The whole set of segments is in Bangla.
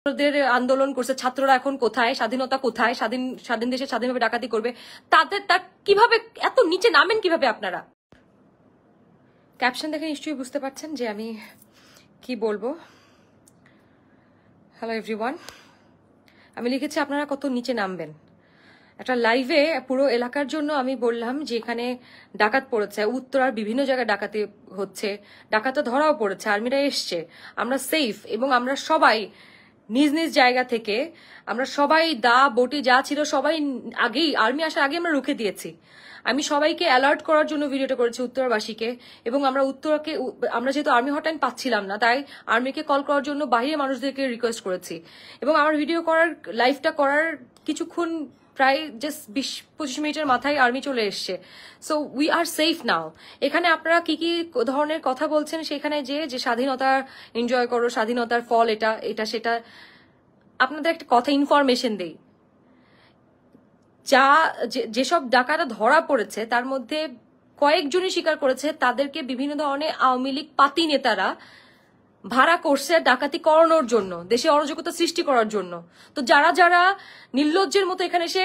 ছাত্রদের আন্দোলন করছে, ছাত্ররা এখন কোথায়, স্বাধীনতা কোথায়, স্বাধীন দেশে স্বাধীনভাবে ডাকাতি করবে, তাদের কিভাবে এত নিচে নামেন কিভাবে আপনারা? ক্যাপশন দেখে নিশ্চয়ই বুঝতে পারছেন যে আমি কি বলবো। হ্যালো এভরিওয়ান, আমি লিখেছি আপনারা কত নিচে নামবেন। একটা লাইভে পুরো এলাকার জন্য আমি বললাম যে এখানে ডাকাত পড়েছে, উত্তরার বিভিন্ন জায়গায় ডাকাতি হচ্ছে, ডাকাতও ধরাও পড়েছে, আর্মিরা এসছে, আমরা সেফ এবং আমরা সবাই নিজ নিজ জায়গা থেকে আমরা সবাই বটি যা ছিল সবাই আগেই আর্মি আসার আগে আমরা রুখে দিয়েছি। আমি সবাইকে অ্যালার্ট করার জন্য ভিডিওটা করেছি উত্তরবাসীকে, এবং আমরা যেহেতু আর্মি হটলাইন পাচ্ছিলাম না তাই আর্মিকে কল করার জন্য বাইরে মানুষদেরকে রিকোয়েস্ট করেছি, এবং আমার লাইভটা করার কিছুক্ষণ প্রায় জাস্ট 20-25 মিনিটের মাথায় আর্মি চলে এসছে। সো উই আর সেফ নাও। এখানে আপনারা কি কি ধরনের কথা বলছেন সেখানে যে স্বাধীনতা এনজয় করো, স্বাধীনতার ফল এটা সেটা, আপনাদের একটা কথা ইনফরমেশন দেই। যেসব ডাকাতরা ধরা পড়েছে তার মধ্যে কয়েকজনই স্বীকার করেছে তাদেরকে বিভিন্ন ধরনের আওয়ামী লীগ পাতি নেতারা ভাড়া করছে ডাকাতি করানোর জন্য, দেশে অরাজকতা সৃষ্টি করার জন্য। তো যারা নির্লজ্জের মতো এখানে এসে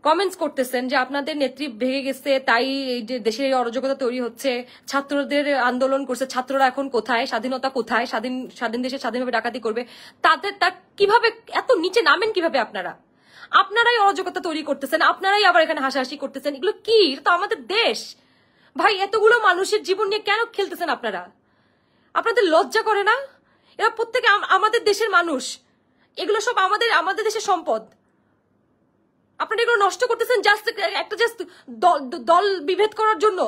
কমেন্টস করতেছেন যে আপনাদের নেত্রী ভেঙে গেছে তাই এই যে দেশে অরাজকতা তৈরি হচ্ছে, ছাত্রদের আন্দোলন করছে, ছাত্ররা এখন কোথায়, স্বাধীনতা কোথায়, স্বাধীন দেশে স্বাধীনভাবে ডাকাতি করবে, তাদের কিভাবে এত নিচে নামেন কিভাবে আপনারা? আপনারাই অরাজকতা তৈরি করতেছেন, আপনারাই আবার এখানে হাসাহাসি করতেছেন। এগুলো কি? এটা তো আমাদের দেশ ভাই। এতগুলো মানুষের জীবন নিয়ে কেন খেলতেছেন আপনারা? আপনাদের লজ্জা করে না? এরা প্রত্যেকে আমাদের দেশের মানুষ, এগুলো সব আমাদের দেশের সম্পদ। আপনারা এগুলো নষ্ট করতেছেন জাস্ট দল বিভেদ করার জন্য,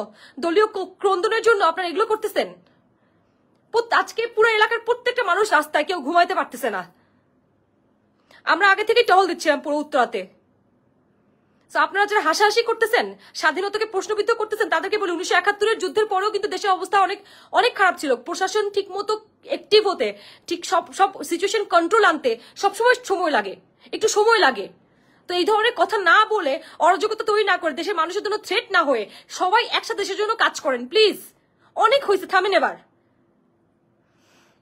দলীয় ক্রন্দনের জন্য আপনারা এগুলো করতেছেন। আজকে পুরো এলাকার প্রত্যেকটা মানুষ রাস্তায়, কেউ ঘুমাইতে পারতেছে না। আমরা আগে থেকে টহল দিচ্ছিলাম পুরো উত্তরাতে। আপনারা যারা হাসাহাসি করতেছেন, স্বাধীনতাকে প্রশ্নবিদ্ধ করতেছেন, তাদেরকে বলি 1971-এর যুদ্ধের পরেও কিন্তু দেশের অবস্থা অনেক খারাপ ছিল। প্রশাসন ঠিক মতো অ্যাক্টিভ হতে, ঠিক সব সিচুয়েশন কন্ট্রোল আনতে সবসময় সময় লাগে, একটু সময় লাগে। তো এই ধরনের কথা না বলে, অরাজকতা তৈরি না করে, দেশের মানুষের জন্য থ্রেট না হয়ে সবাই একসাথে দেশের জন্য কাজ করেন প্লিজ। অনেক হয়েছে, থামেন এবার।